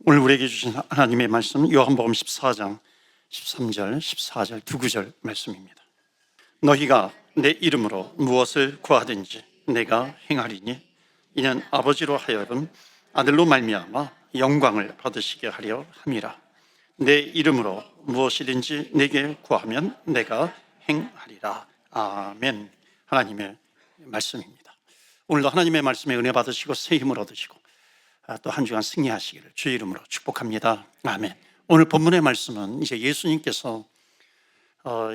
오늘 우리에게 주신 하나님의 말씀은 요한복음 14장 13절, 14절 두 구절 말씀입니다. 너희가 내 이름으로 무엇을 구하든지 내가 행하리니 이는 아버지로 하여금 아들로 말미암아 영광을 받으시게 하려 함이라. 내 이름으로 무엇이든지 내게 구하면 내가 행하리라. 아멘. 하나님의 말씀입니다. 오늘도 하나님의 말씀에 은혜 받으시고 새 힘을 얻으시고 또 한 주간 승리하시기를 주의 이름으로 축복합니다. 아멘. 오늘 본문의 말씀은 이제 예수님께서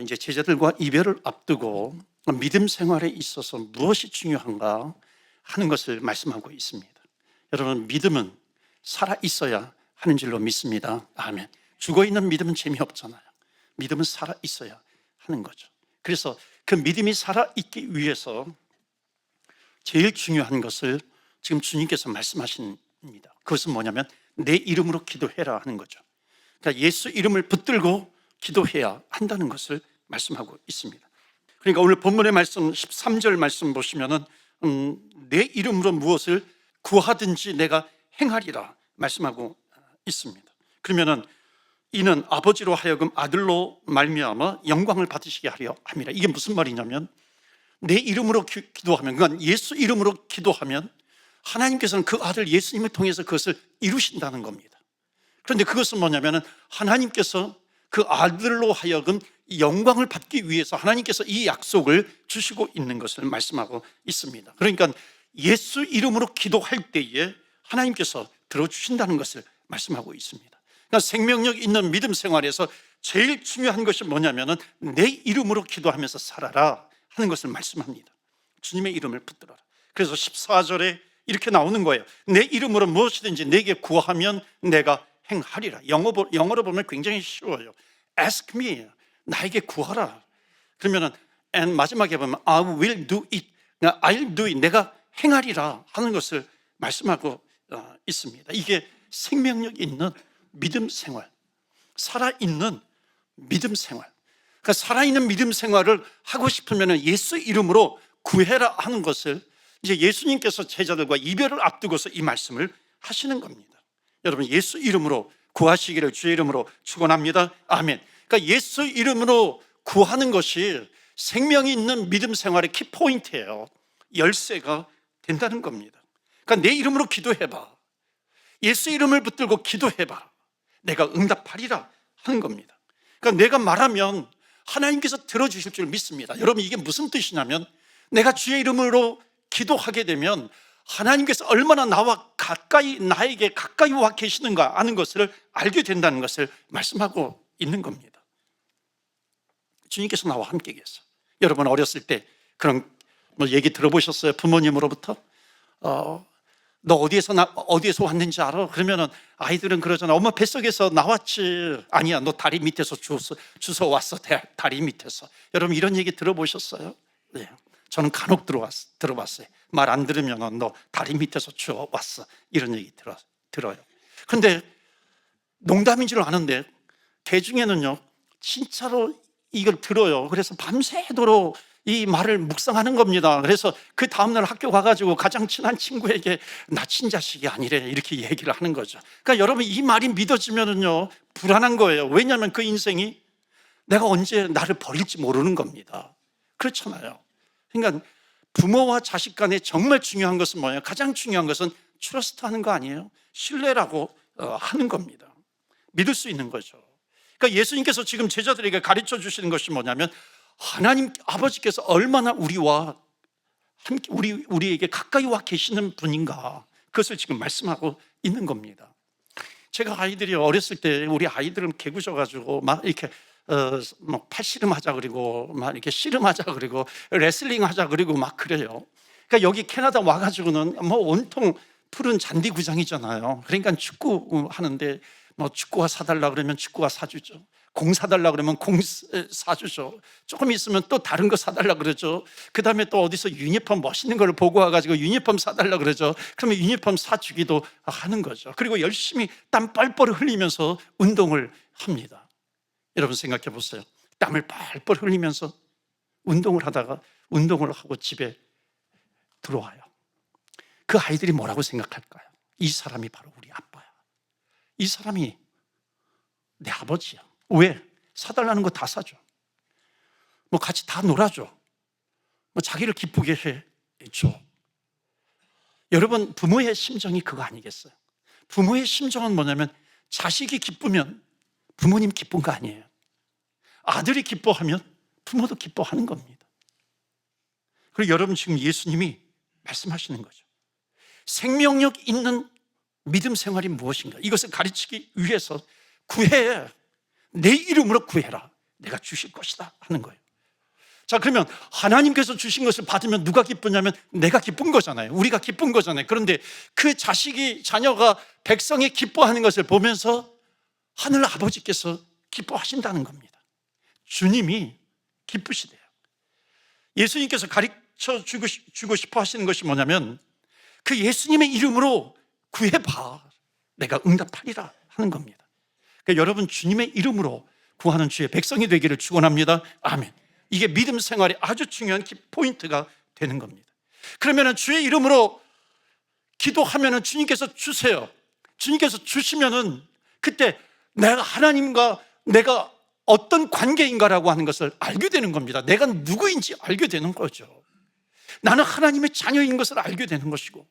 이제 제자들과 이별을 앞두고 믿음 생활에 있어서 무엇이 중요한가 하는 것을 말씀하고 있습니다. 여러분, 믿음은 살아 있어야 하는 줄로 믿습니다. 아멘. 죽어 있는 믿음은 재미없잖아요. 믿음은 살아 있어야 하는 거죠. 그래서 그 믿음이 살아 있기 위해서 제일 중요한 것을 지금 주님께서 말씀하십니다. 그것은 뭐냐면 내 이름으로 기도해라 하는 거죠. 그러니까 예수 이름을 붙들고 기도해야 한다는 것을 말씀하고 있습니다. 그러니까 오늘 본문의 말씀 13절 말씀 보시면은 내 이름으로 무엇을 구하든지 내가 행하리라 말씀하고 있습니다. 그러면은 이는 아버지로 하여금 아들로 말미암아 영광을 받으시게 하려 함이라. 이게 무슨 말이냐면 내 이름으로 기도하면, 그러니까 예수 이름으로 기도하면 하나님께서는 그 아들 예수님을 통해서 그것을 이루신다는 겁니다. 그런데 그것은 뭐냐면 하나님께서 그 아들로 하여금 영광을 받기 위해서 하나님께서 이 약속을 주시고 있는 것을 말씀하고 있습니다. 그러니까 예수 이름으로 기도할 때에 하나님께서 들어주신다는 것을 말씀하고 있습니다. 그러니까 생명력 있는 믿음 생활에서 제일 중요한 것이 뭐냐면 내 이름으로 기도하면서 살아라 하는 것을 말씀합니다. 주님의 이름을 붙들어라. 그래서 14절에 이렇게 나오는 거예요. 내 이름으로 무엇이든지 내게 구하면 내가 행하리라. 영어로 보면 굉장히 쉬워요. Ask me. 나에게 구하라. 그러면은 and 마지막에 보면 I will do it. I'll do it. 내가 행하리라 하는 것을 말씀하고 있습니다. 이게 생명력 있는 믿음 생활, 살아있는 믿음 생활. 그러니까 살아있는 믿음 생활을 하고 싶으면 예수 이름으로 구해라 하는 것을 이제 예수님께서 제자들과 이별을 앞두고서 이 말씀을 하시는 겁니다. 여러분, 예수 이름으로 구하시기를 주의 이름으로 축원합니다. 아멘. 그러니까 예수 이름으로 구하는 것이 생명이 있는 믿음 생활의 키포인트예요. 열쇠가 된다는 겁니다. 그러니까 내 이름으로 기도해봐. 예수 이름을 붙들고 기도해봐. 내가 응답하리라 하는 겁니다. 그러니까 내가 말하면 하나님께서 들어주실 줄 믿습니다. 여러분, 이게 무슨 뜻이냐면 내가 주의 이름으로 기도하게 되면 하나님께서 얼마나 나에게 가까이 와 계시는가 하는 것을 알게 된다는 것을 말씀하고 있는 겁니다. 주님께서 나와 함께 계셔. 여러분, 어렸을 때 그런 얘기 들어보셨어요? 부모님으로부터 너 어디에서 왔는지 알아? 그러면은 아이들은 그러잖아. 엄마 뱃속에서 나왔지. 아니야, 너 다리 밑에서 주워 왔어. 다리 밑에서. 여러분, 이런 얘기 들어보셨어요? 네. 저는 간혹 들어봤어요. 말 안 들으면 너 다리 밑에서 주워 왔어. 이런 얘기 들어요. 그런데 농담인 줄 아는데 대중에는요, 진짜로 이걸 들어요. 그래서 밤새도록 이 말을 묵상하는 겁니다. 그래서 그 다음날 학교 가가지고 가장 친한 친구에게 나 친자식이 아니래 이렇게 얘기를 하는 거죠. 그러니까 여러분, 이 말이 믿어지면은요 불안한 거예요. 왜냐하면 그 인생이 내가 언제 나를 버릴지 모르는 겁니다. 그렇잖아요. 그러니까 부모와 자식 간에 정말 중요한 것은 뭐예요? 가장 중요한 것은 트러스트 하는 거 아니에요? 신뢰라고 하는 겁니다. 믿을 수 있는 거죠. 그러니까 예수님께서 지금 제자들에게 가르쳐 주시는 것이 뭐냐면 하나님 아버지께서 얼마나 우리에게 가까이 와 계시는 분인가, 그것을 지금 말씀하고 있는 겁니다. 제가 아이들이 어렸을 때 우리 아이들은 개구져가지고 막 이렇게 팔씨름 하자 그리고 막 이렇게 씨름하자 그리고 레슬링 하자 그리고 막 그래요. 그러니까 여기 캐나다 와가지고는 온통 푸른 잔디 구장이잖아요. 그러니까 축구 하는데 축구화 사달라 그러면 축구화 사주죠. 공 사달라 그러면 공 사주죠. 조금 있으면 또 다른 거 사달라 그러죠. 그 다음에 또 어디서 유니폼 멋있는 걸 보고 와가지고 유니폼 사달라 그러죠. 그러면 유니폼 사주기도 하는 거죠. 그리고 열심히 땀 뻘뻘 흘리면서 운동을 합니다. 여러분, 생각해 보세요. 땀을 뻘뻘 흘리면서 운동을 하다가 운동을 하고 집에 들어와요. 그 아이들이 뭐라고 생각할까요? 이 사람이 바로 우리 아빠야. 이 사람이 내 아버지야. 왜? 사달라는 거 다 사줘. 뭐 같이 다 놀아줘. 뭐 자기를 기쁘게 해줘. 여러분, 부모의 심정이 그거 아니겠어요? 부모의 심정은 뭐냐면 자식이 기쁘면 부모님 기쁜 거 아니에요. 아들이 기뻐하면 부모도 기뻐하는 겁니다. 그리고 여러분, 지금 예수님이 말씀하시는 거죠. 생명력 있는 믿음 생활이 무엇인가? 이것을 가르치기 위해서 구해. 내 이름으로 구해라. 내가 주실 것이다 하는 거예요. 자, 그러면 하나님께서 주신 것을 받으면 누가 기쁘냐면 내가 기쁜 거잖아요. 우리가 기쁜 거잖아요. 그런데 그 자녀가 백성이 기뻐하는 것을 보면서 하늘 아버지께서 기뻐하신다는 겁니다. 주님이 기쁘시대요. 예수님께서 가르쳐 주고 싶어 하시는 것이 뭐냐면 그 예수님의 이름으로 구해봐. 내가 응답하리라 하는 겁니다. 그러니까 여러분, 주님의 이름으로 구하는 주의 백성이 되기를 축원합니다. 아멘. 이게 믿음 생활의 아주 중요한 포인트가 되는 겁니다. 그러면 주의 이름으로 기도하면 주님께서 주세요. 주님께서 주시면은 그때 내가 하나님과 내가 어떤 관계인가라고 하는 것을 알게 되는 겁니다. 내가 누구인지 알게 되는 거죠. 나는 하나님의 자녀인 것을 알게 되는 것이고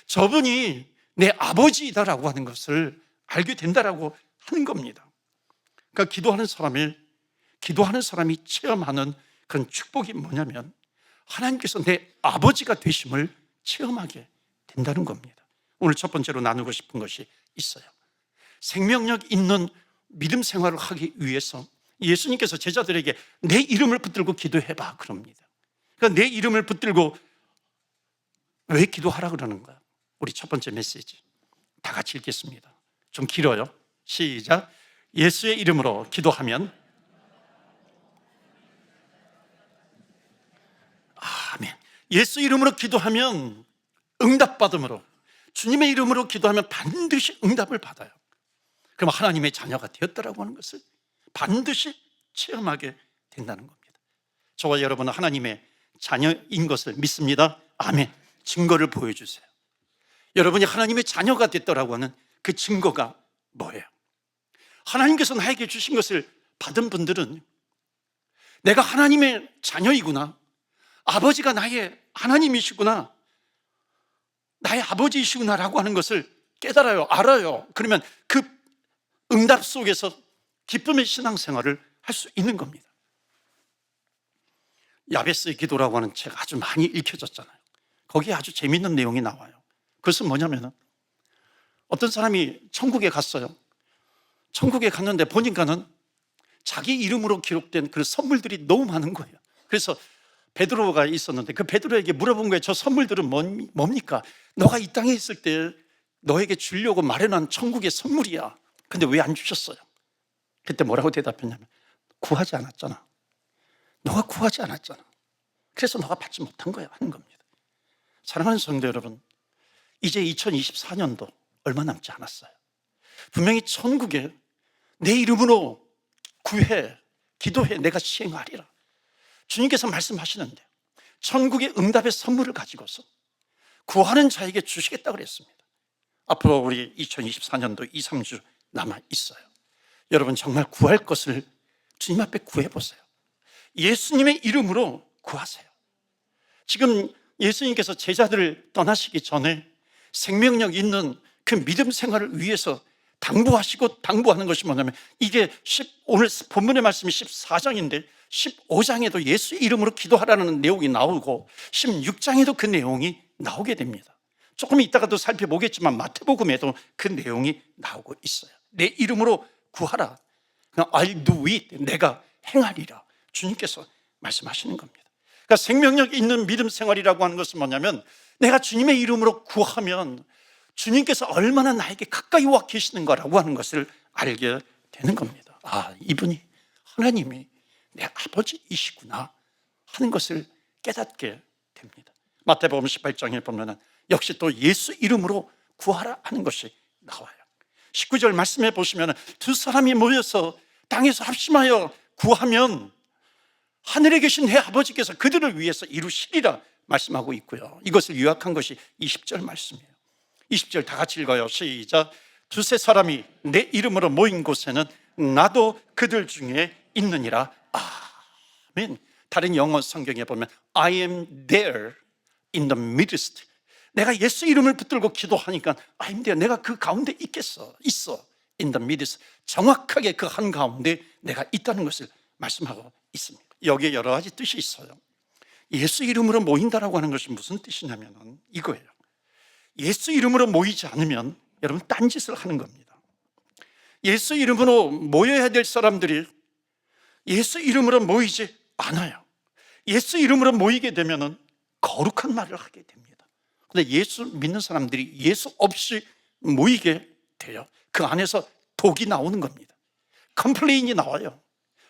저분이 내 아버지이다라고 하는 것을 알게 된다라고 하는 겁니다. 그러니까 기도하는 사람이 체험하는 그런 축복이 뭐냐면 하나님께서 내 아버지가 되심을 체험하게 된다는 겁니다. 오늘 첫 번째로 나누고 싶은 것이 있어요. 생명력 있는 믿음 생활을 하기 위해서 예수님께서 제자들에게 내 이름을 붙들고 기도해봐 그럽니다. 그러니까 내 이름을 붙들고 왜 기도하라 그러는가? 우리 첫 번째 메시지 다 같이 읽겠습니다. 좀 길어요. 시작. 예수의 이름으로 기도하면 아멘. 예수 이름으로 기도하면 응답받음으로, 주님의 이름으로 기도하면 반드시 응답을 받아요. 그럼 하나님의 자녀가 되었다라고 하는 것을 반드시 체험하게 된다는 겁니다. 저와 여러분은 하나님의 자녀인 것을 믿습니다. 아멘. 증거를 보여주세요. 여러분이 하나님의 자녀가 됐다라고 하는 그 증거가 뭐예요? 하나님께서 나에게 주신 것을 받은 분들은 내가 하나님의 자녀이구나, 아버지가 나의 하나님이시구나, 나의 아버지이시구나라고 하는 것을 깨달아요. 알아요. 그러면 그 응답 속에서 기쁨의 신앙생활을 할 수 있는 겁니다. 야베스의 기도라고 하는 책 아주 많이 읽혀졌잖아요. 거기에 아주 재미있는 내용이 나와요. 그것은 뭐냐면 어떤 사람이 천국에 갔어요. 천국에 갔는데 보니까는 자기 이름으로 기록된 그 선물들이 너무 많은 거예요. 그래서 베드로가 있었는데 그 베드로에게 물어본 거예요. 저 선물들은 뭡니까? 너가 이 땅에 있을 때 너에게 주려고 마련한 천국의 선물이야. 근데 왜 안 주셨어요? 그때 뭐라고 대답했냐면 구하지 않았잖아. 너가 구하지 않았잖아. 그래서 너가 받지 못한 거야 하는 겁니다. 사랑하는 성도 여러분, 이제 2024년도 얼마 남지 않았어요. 분명히 천국에 내 이름으로 구해, 기도해, 내가 시행하리라. 주님께서 말씀하시는데 천국의 응답의 선물을 가지고서 구하는 자에게 주시겠다고 그랬습니다. 앞으로 우리 2024년도 2, 3주 남아 있어요. 여러분 정말 구할 것을 주님 앞에 구해보세요. 예수님의 이름으로 구하세요. 지금 예수님께서 제자들을 떠나시기 전에 생명력 있는 그 믿음 생활을 위해서 당부하는 것이 뭐냐면 이게 오늘 본문의 말씀이 14장인데 15장에도 예수 이름으로 기도하라는 내용이 나오고 16장에도 그 내용이 나오게 됩니다. 조금 이따가도 살펴보겠지만 마태복음에도 그 내용이 나오고 있어요. 내 이름으로 구하라. I'll do it. 내가 행하리라. 주님께서 말씀하시는 겁니다. 그러니까 생명력 있는 믿음 생활이라고 하는 것은 뭐냐면 내가 주님의 이름으로 구하면 주님께서 얼마나 나에게 가까이 와 계시는가라고 하는 것을 알게 되는 겁니다. 아, 이분이 하나님이 내 아버지이시구나 하는 것을 깨닫게 됩니다. 마태복음 18장에 보면 역시 또 예수 이름으로 구하라 하는 것이 나와요. 19절 말씀해 보시면 두 사람이 모여서 땅에서 합심하여 구하면 하늘에 계신 내 아버지께서 그들을 위해서 이루시리라 말씀하고 있고요. 이것을 요약한 것이 20절 말씀이에요. 20절 다 같이 읽어요. 시작. 두세 사람이 내 이름으로 모인 곳에는 나도 그들 중에 있느니라. 아멘. 다른 영어 성경에 보면 I am there in the midst. 내가 예수 이름을 붙들고 기도하니까 I am there. 내가 그 가운데 있어 in the midst. 정확하게 그 한가운데 내가 있다는 것을 말씀하고 있습니다. 여기에 여러 가지 뜻이 있어요. 예수 이름으로 모인다라고 하는 것이 무슨 뜻이냐면 이거예요. 예수 이름으로 모이지 않으면 여러분 딴짓을 하는 겁니다. 예수 이름으로 모여야 될 사람들이 예수 이름으로 모이지 않아요. 예수 이름으로 모이게 되면 거룩한 말을 하게 됩니다. 그런데 예수 믿는 사람들이 예수 없이 모이게 돼요. 그 안에서 독이 나오는 겁니다. 컴플레인이 나와요.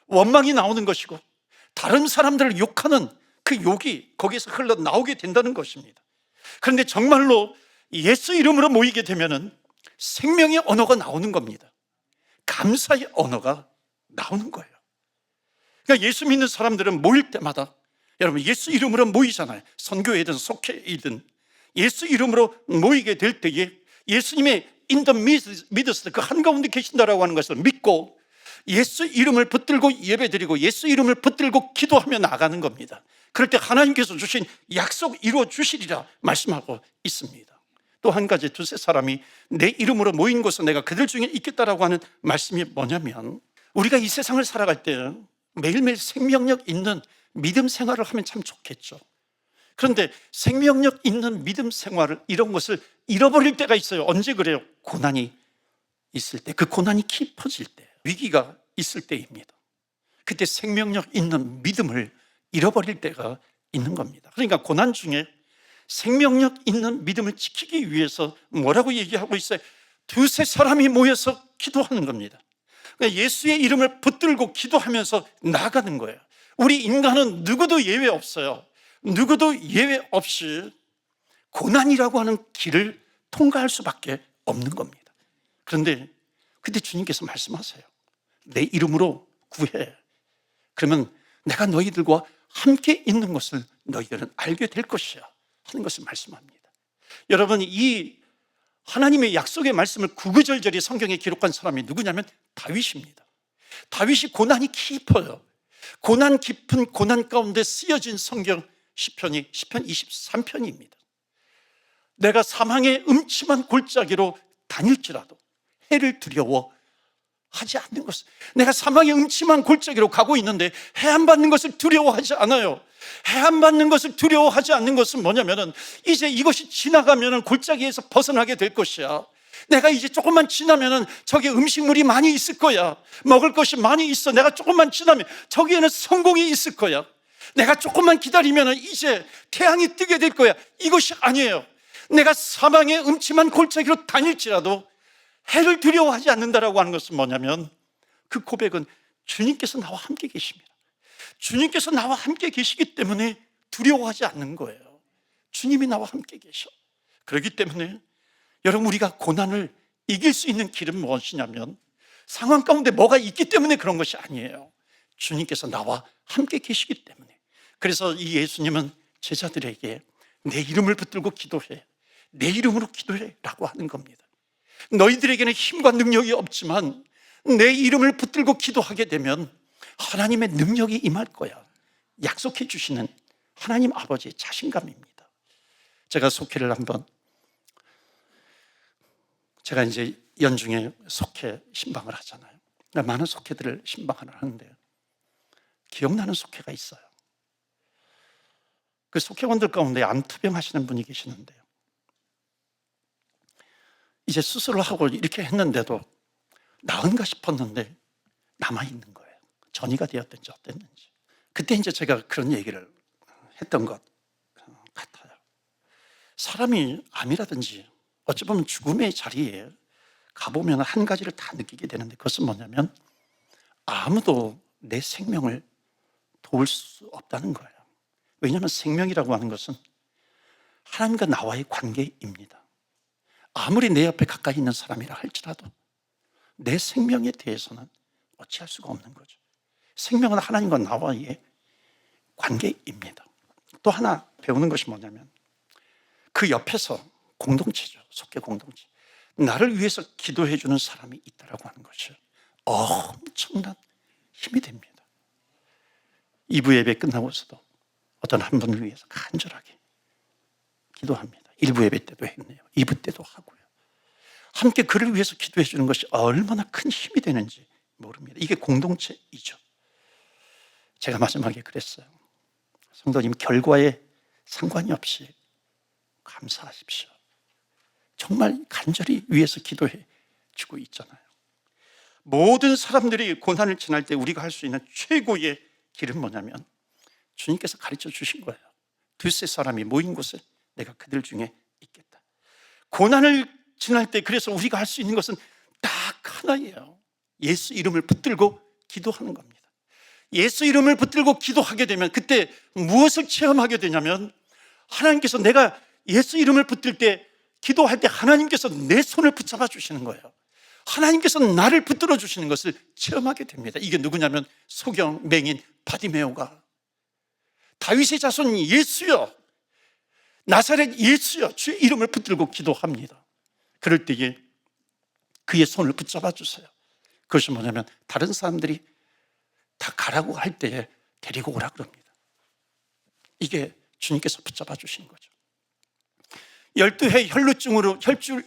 원망이 나오는 것이고 다른 사람들을 욕하는 그 욕이 거기에서 흘러나오게 된다는 것입니다. 그런데 정말로 예수 이름으로 모이게 되면 생명의 언어가 나오는 겁니다. 감사의 언어가 나오는 거예요. 그러니까 예수 믿는 사람들은 모일 때마다 여러분 예수 이름으로 모이잖아요. 선교회든 속회이든 예수 이름으로 모이게 될 때에 예수님의 in the midst 그 한가운데 계신다라고 하는 것을 믿고 예수 이름을 붙들고 예배드리고 예수 이름을 붙들고 기도하며 나가는 겁니다. 그럴 때 하나님께서 주신 약속 이루어 주시리라 말씀하고 있습니다. 또 한 가지 두세 사람이 내 이름으로 모인 곳에 내가 그들 중에 있겠다라고 하는 말씀이 뭐냐면 우리가 이 세상을 살아갈 때 매일매일 생명력 있는 믿음 생활을 하면 참 좋겠죠. 그런데 생명력 있는 믿음 생활을 이런 것을 잃어버릴 때가 있어요. 언제 그래요? 고난이 있을 때, 그 고난이 깊어질 때, 위기가 있을 때입니다. 그때 생명력 있는 믿음을 잃어버릴 때가 있는 겁니다. 그러니까 고난 중에 생명력 있는 믿음을 지키기 위해서 뭐라고 얘기하고 있어요? 두세 사람이 모여서 기도하는 겁니다. 그러니까 예수의 이름을 붙들고 기도하면서 나가는 거예요. 우리 인간은 누구도 예외 없어요. 누구도 예외 없이 고난이라고 하는 길을 통과할 수밖에 없는 겁니다. 그런데 그때 주님께서 말씀하세요. 내 이름으로 구해. 그러면 내가 너희들과 함께 있는 것을 너희들은 알게 될 것이야 하는 것을 말씀합니다. 여러분, 이 하나님의 약속의 말씀을 구구절절히 성경에 기록한 사람이 누구냐면 다윗입니다. 다윗이 고난이 깊어요. 고난 깊은 고난 가운데 쓰여진 성경 시편이 시편 23편입니다. 내가 사망의 음침한 골짜기로 다닐지라도 해를 두려워 하지 않는 것을, 내가 사망의 음침한 골짜기로 가고 있는데 해안받는 것을 두려워하지 않아요. 해안받는 것을 두려워하지 않는 것은 뭐냐면은 이제 이것이 지나가면은 골짜기에서 벗어나게 될 것이야. 내가 이제 조금만 지나면은 저기 음식물이 많이 있을 거야. 먹을 것이 많이 있어. 내가 조금만 지나면 저기에는 성공이 있을 거야. 내가 조금만 기다리면은 이제 태양이 뜨게 될 거야. 이것이 아니에요. 내가 사망의 음침한 골짜기로 다닐지라도 해를 두려워하지 않는다라고 하는 것은 뭐냐면 그 고백은 주님께서 나와 함께 계십니다. 주님께서 나와 함께 계시기 때문에 두려워하지 않는 거예요. 주님이 나와 함께 계셔. 그렇기 때문에 여러분, 우리가 고난을 이길 수 있는 길은 무엇이냐면 상황 가운데 뭐가 있기 때문에 그런 것이 아니에요. 주님께서 나와 함께 계시기 때문에. 그래서 이 예수님은 제자들에게 내 이름을 붙들고 기도해, 내 이름으로 기도해 라고 하는 겁니다. 너희들에게는 힘과 능력이 없지만 내 이름을 붙들고 기도하게 되면 하나님의 능력이 임할 거야. 약속해 주시는 하나님 아버지의 자신감입니다. 제가 속회를 한번, 제가 이제 연중에 속회 신방을 하잖아요. 많은 속회들을 신방을 하는데 기억나는 속회가 있어요. 그 속회원들 가운데 암투병 하시는 분이 계시는데요, 이제 수술을 하고 이렇게 했는데도 나은가 싶었는데 남아있는 거예요. 전이가 되었든지 어땠는지. 그때 이제 제가 그런 얘기를 했던 것 같아요. 사람이 암이라든지 어찌 보면 죽음의 자리에 가보면 한 가지를 다 느끼게 되는데 그것은 뭐냐면 아무도 내 생명을 도울 수 없다는 거예요. 왜냐하면 생명이라고 하는 것은 하나님과 나와의 관계입니다. 아무리 내 옆에 가까이 있는 사람이라 할지라도 내 생명에 대해서는 어찌할 수가 없는 거죠. 생명은 하나님과 나와의 관계입니다. 또 하나 배우는 것이 뭐냐면 그 옆에서 공동체죠. 속계 공동체. 나를 위해서 기도해 주는 사람이 있다라고 하는 것이 엄청난 힘이 됩니다. 2부 예배 끝나고서도 어떤 한 분을 위해서 간절하게 기도합니다. 1부 예배 때도 했네요. 2부 때도 하고요. 함께 그를 위해서 기도해 주는 것이 얼마나 큰 힘이 되는지 모릅니다. 이게 공동체이죠. 제가 마지막에 그랬어요. 성도님, 결과에 상관이 없이 감사하십시오. 정말 간절히 위해서 기도해 주고 있잖아요. 모든 사람들이 고난을 지날 때 우리가 할 수 있는 최고의 길은 뭐냐면 주님께서 가르쳐 주신 거예요. 두세 사람이 모인 곳에 내가 그들 중에 있겠다. 고난을 지날 때 그래서 우리가 할 수 있는 것은 딱 하나예요. 예수 이름을 붙들고 기도하는 겁니다. 예수 이름을 붙들고 기도하게 되면 그때 무엇을 체험하게 되냐면 하나님께서 내가 예수 이름을 붙들 때 기도할 때 하나님께서 내 손을 붙잡아 주시는 거예요. 하나님께서 나를 붙들어 주시는 것을 체험하게 됩니다. 이게 누구냐면 소경, 맹인, 바디메오가 다윗의 자손 예수여, 나사렛 예수여, 주의 이름을 붙들고 기도합니다. 그럴 때에 그의 손을 붙잡아 주세요. 그것이 뭐냐면 다른 사람들이 다 가라고 할 때에 데리고 오라 그럽니다. 이게 주님께서 붙잡아 주신 거죠. 12해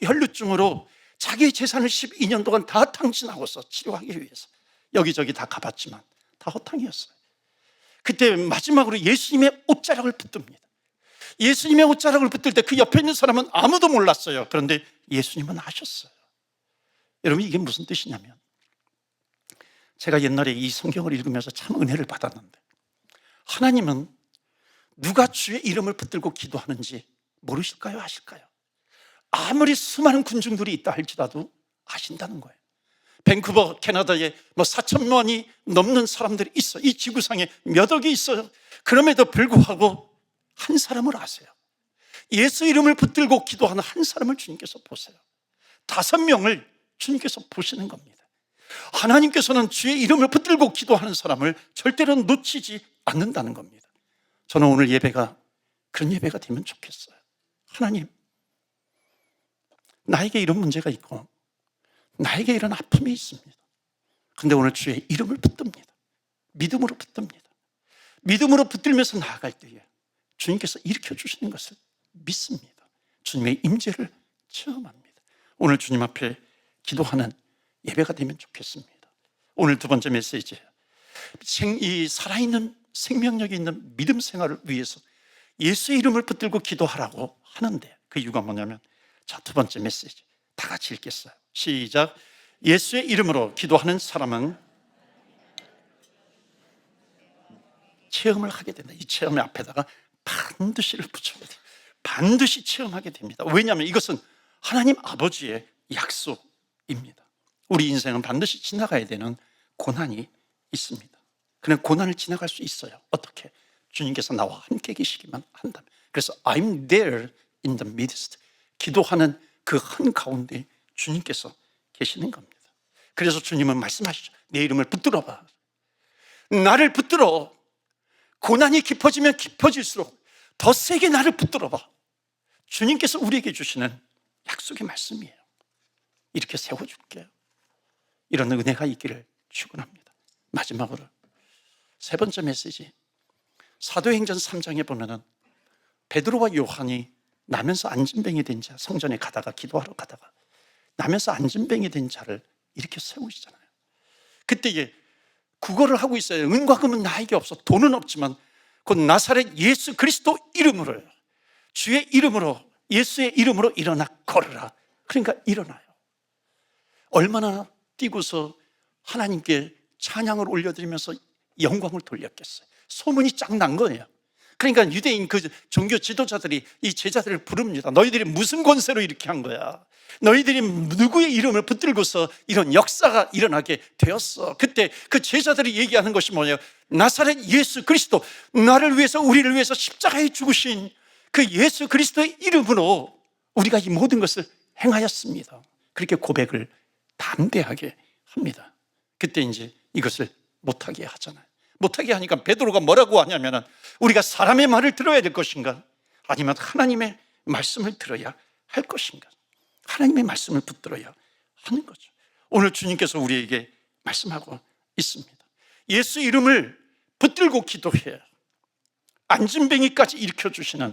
혈루증으로 자기 재산을 12년 동안 다 탕진하고서 치료하기 위해서 여기저기 다 가봤지만 다 허탕이었어요. 그때 마지막으로 예수님의 옷자락을 붙듭니다. 예수님의 옷자락을 붙들 때 그 옆에 있는 사람은 아무도 몰랐어요. 그런데 예수님은 아셨어요. 여러분, 이게 무슨 뜻이냐면 제가 옛날에 이 성경을 읽으면서 참 은혜를 받았는데 하나님은 누가 주의 이름을 붙들고 기도하는지 모르실까요? 아실까요? 아무리 수많은 군중들이 있다 할지라도 아신다는 거예요. 밴쿠버 캐나다에 4천만이 넘는 사람들이 있어. 이 지구상에 몇 억이 있어요. 그럼에도 불구하고 한 사람을 아세요. 예수 이름을 붙들고 기도하는 한 사람을 주님께서 보세요. 5명을 주님께서 보시는 겁니다. 하나님께서는 주의 이름을 붙들고 기도하는 사람을 절대로 놓치지 않는다는 겁니다. 저는 오늘 예배가 그런 예배가 되면 좋겠어요. 하나님, 나에게 이런 문제가 있고 나에게 이런 아픔이 있습니다. 그런데 오늘 주의 이름을 붙듭니다. 믿음으로 붙듭니다. 믿음으로 붙들면서 나아갈 때에 주님께서 일으켜 주시는 것을 믿습니다. 주님의 임재를 체험합니다. 오늘 주님 앞에 기도하는 예배가 되면 좋겠습니다. 오늘 두 번째 메시지예요. 이 살아있는 생명력이 있는 믿음 생활을 위해서 예수의 이름을 붙들고 기도하라고 하는데 그 이유가 뭐냐면 자, 두 번째 메시지 다 같이 읽겠어요. 시작. 예수의 이름으로 기도하는 사람은 체험을 하게 된다. 이 체험의 앞에다가 반드시를 붙여야 돼요. 반드시 체험하게 됩니다. 왜냐하면 이것은 하나님 아버지의 약속입니다. 우리 인생은 반드시 지나가야 되는 고난이 있습니다. 그냥 고난을 지나갈 수 있어요. 어떻게? 주님께서 나와 함께 계시기만 한다면. 그래서 I'm there in the midst. 기도하는 그 한가운데 주님께서 계시는 겁니다. 그래서 주님은 말씀하시죠. 내 이름을 붙들어봐. 나를 붙들어. 고난이 깊어지면 깊어질수록 더 세게 나를 붙들어봐. 주님께서 우리에게 주시는 약속의 말씀이에요. 이렇게 세워줄게요. 이런 은혜가 있기를 축원합니다. 마지막으로 세 번째 메시지, 사도행전 3장에 보면은 베드로와 요한이 나면서 안진뱅이 된 자, 성전에 가다가 기도하러 가다가 나면서 안진뱅이 된 자를 이렇게 세우시잖아요. 그때 구걸을 하고 있어요. 은과 금은 나에게 없어. 돈은 없지만 곧 나사렛 예수 그리스도 이름으로, 주의 이름으로, 예수의 이름으로 일어나 걸으라. 그러니까 일어나요. 얼마나 뛰고서 하나님께 찬양을 올려드리면서 영광을 돌렸겠어요. 소문이 쫙 난 거예요. 그러니까 유대인 그 종교 지도자들이 이 제자들을 부릅니다. 너희들이 무슨 권세로 이렇게 한 거야? 너희들이 누구의 이름을 붙들고서 이런 역사가 일어나게 되었어? 그때 그 제자들이 얘기하는 것이 뭐냐면 나사렛 예수 그리스도, 나를 위해서 우리를 위해서 십자가에 죽으신 그 예수 그리스도의 이름으로 우리가 이 모든 것을 행하였습니다. 그렇게 고백을 담대하게 합니다. 그때 이제 이것을 못하게 하잖아요. 못하게 하니까 베드로가 뭐라고 하냐면 우리가 사람의 말을 들어야 될 것인가? 아니면 하나님의 말씀을 들어야 할 것인가? 하나님의 말씀을 붙들어야 하는 거죠. 오늘 주님께서 우리에게 말씀하고 있습니다. 예수 이름을 붙들고 기도해야 안진뱅이까지 일으켜주시는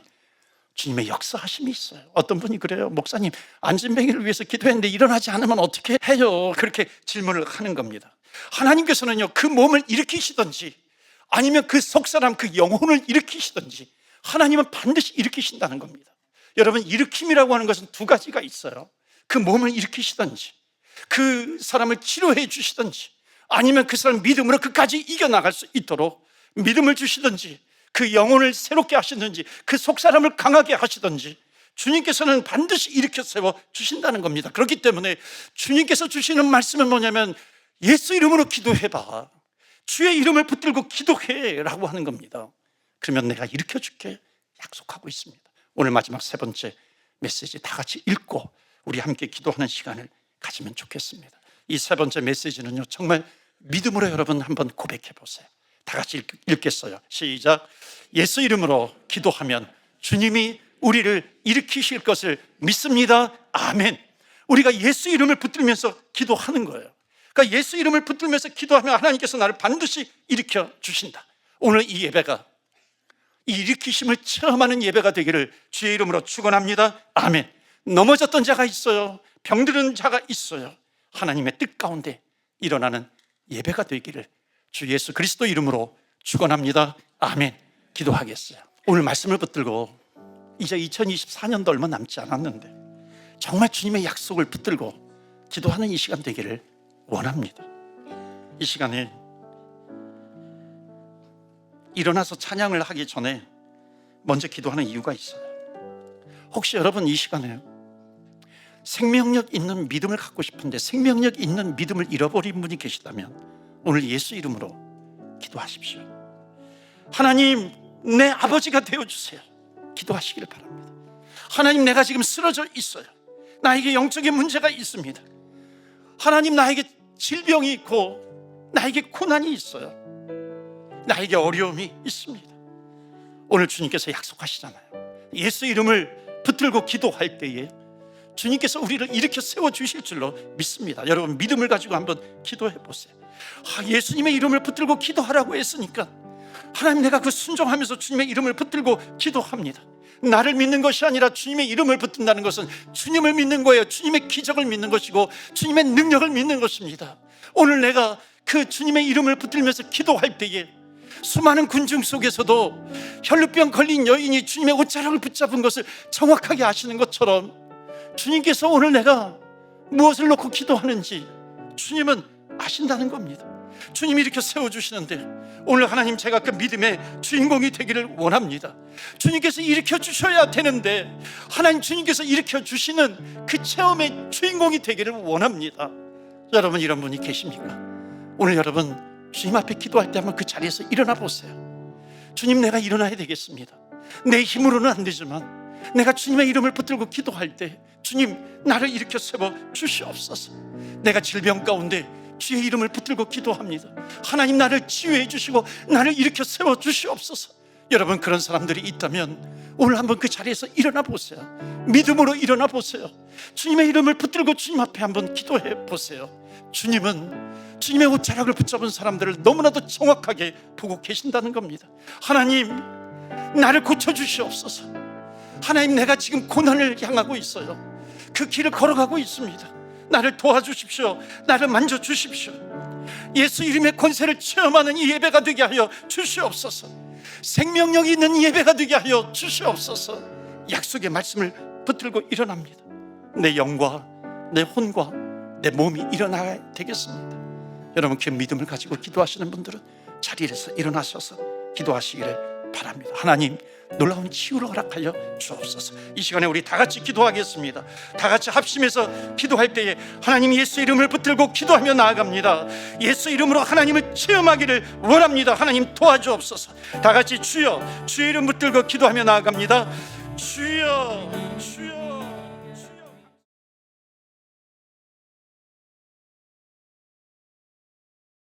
주님의 역사하심이 있어요. 어떤 분이 그래요. 목사님, 안진뱅이를 위해서 기도했는데 일어나지 않으면 어떻게 해요? 그렇게 질문을 하는 겁니다. 하나님께서는요, 그 몸을 일으키시든지 아니면 그 속사람, 그 영혼을 일으키시든지 하나님은 반드시 일으키신다는 겁니다. 여러분, 일으킴이라고 하는 것은 두 가지가 있어요. 그 몸을 일으키시든지 그 사람을 치료해 주시든지 아니면 그 사람 믿음으로 끝까지 이겨나갈 수 있도록 믿음을 주시든지 그 영혼을 새롭게 하시든지 그 속사람을 강하게 하시든지 주님께서는 반드시 일으켜 세워 주신다는 겁니다. 그렇기 때문에 주님께서 주시는 말씀은 뭐냐면 예수 이름으로 기도해봐, 주의 이름을 붙들고 기도해 라고 하는 겁니다. 그러면 내가 일으켜 줄게 약속하고 있습니다. 오늘 마지막 세 번째 메시지 다 같이 읽고 우리 함께 기도하는 시간을 가지면 좋겠습니다. 이 세 번째 메시지는요, 정말 믿음으로 여러분 한번 고백해 보세요. 다 같이 읽겠어요. 시작. 예수 이름으로 기도하면 주님이 우리를 일으키실 것을 믿습니다. 아멘. 우리가 예수 이름을 붙들면서 기도하는 거예요. 그러니까 예수 이름을 붙들면서 기도하면 하나님께서 나를 반드시 일으켜 주신다. 오늘 이 예배가 이 일으키심을 체험하는 예배가 되기를 주의 이름으로 축원합니다. 아멘. 넘어졌던 자가 있어요. 병들은 자가 있어요. 하나님의 뜻 가운데 일어나는 예배가 되기를 주 예수 그리스도 이름으로 축원합니다. 아멘. 기도하겠어요. 오늘 말씀을 붙들고 이제 2024년도 얼마 남지 않았는데 정말 주님의 약속을 붙들고 기도하는 이 시간 되기를 원합니다. 이 시간에 일어나서 찬양을 하기 전에 먼저 기도하는 이유가 있어요. 혹시 여러분 이 시간에 생명력 있는 믿음을 갖고 싶은데 생명력 있는 믿음을 잃어버린 분이 계시다면 오늘 예수 이름으로 기도하십시오. 하나님, 내 아버지가 되어주세요. 기도하시기를 바랍니다. 하나님, 내가 지금 쓰러져 있어요. 나에게 영적인 문제가 있습니다. 하나님, 나에게 질병이 있고 나에게 고난이 있어요. 나에게 어려움이 있습니다. 오늘 주님께서 약속하시잖아요. 예수 이름을 붙들고 기도할 때에 주님께서 우리를 일으켜 세워주실 줄로 믿습니다. 여러분, 믿음을 가지고 한번 기도해 보세요. 예수님의 이름을 붙들고 기도하라고 했으니까 하나님, 내가 그 순종하면서 주님의 이름을 붙들고 기도합니다. 나를 믿는 것이 아니라 주님의 이름을 붙든다는 것은 주님을 믿는 거예요. 주님의 기적을 믿는 것이고 주님의 능력을 믿는 것입니다. 오늘 내가 그 주님의 이름을 붙들면서 기도할 때에 수많은 군중 속에서도 혈루병 걸린 여인이 주님의 옷자락을 붙잡은 것을 정확하게 아시는 것처럼 주님께서 오늘 내가 무엇을 놓고 기도하는지 주님은 아신다는 겁니다. 주님이 이렇게 세워주시는데 오늘 하나님, 제가 그 믿음의 주인공이 되기를 원합니다. 주님께서 일으켜 주셔야 되는데 하나님, 주님께서 일으켜 주시는 그 체험의 주인공이 되기를 원합니다. 여러분, 이런 분이 계십니까? 오늘 여러분 주님 앞에 기도할 때 한번 그 자리에서 일어나 보세요. 주님, 내가 일어나야 되겠습니다. 내 힘으로는 안 되지만 내가 주님의 이름을 붙들고 기도할 때 주님, 나를 일으켜 세워 주시옵소서. 내가 질병 가운데 주의 이름을 붙들고 기도합니다. 하나님, 나를 치유해 주시고 나를 일으켜 세워 주시옵소서. 여러분, 그런 사람들이 있다면 오늘 한번 그 자리에서 일어나 보세요. 믿음으로 일어나 보세요. 주님의 이름을 붙들고 주님 앞에 한번 기도해 보세요. 주님은 주님의 옷자락을 붙잡은 사람들을 너무나도 정확하게 보고 계신다는 겁니다. 하나님, 나를 고쳐주시옵소서. 하나님, 내가 지금 고난을 향하고 있어요. 그 길을 걸어가고 있습니다. 나를 도와주십시오. 나를 만져주십시오. 예수 이름의 권세를 체험하는 이 예배가 되게 하여 주시옵소서. 생명력이 있는 예배가 되게 하여 주시옵소서. 약속의 말씀을 붙들고 일어납니다. 내 영과 내 혼과 내 몸이 일어나야 되겠습니다. 여러분, 그 믿음을 가지고 기도하시는 분들은 자리에서 일어나셔서 기도하시기를 바랍니다. 하나님, 놀라운 치유를 허락하여 주옵소서. 이 시간에 우리 다 같이 기도하겠습니다. 다 같이 합심해서 기도할 때에 하나님, 예수 이름을 붙들고 기도하며 나아갑니다. 예수 이름으로 하나님을 체험하기를 원합니다. 하나님, 도와주옵소서. 다 같이 주여, 주의 이름 붙들고 기도하며 나아갑니다. 주여, 주여.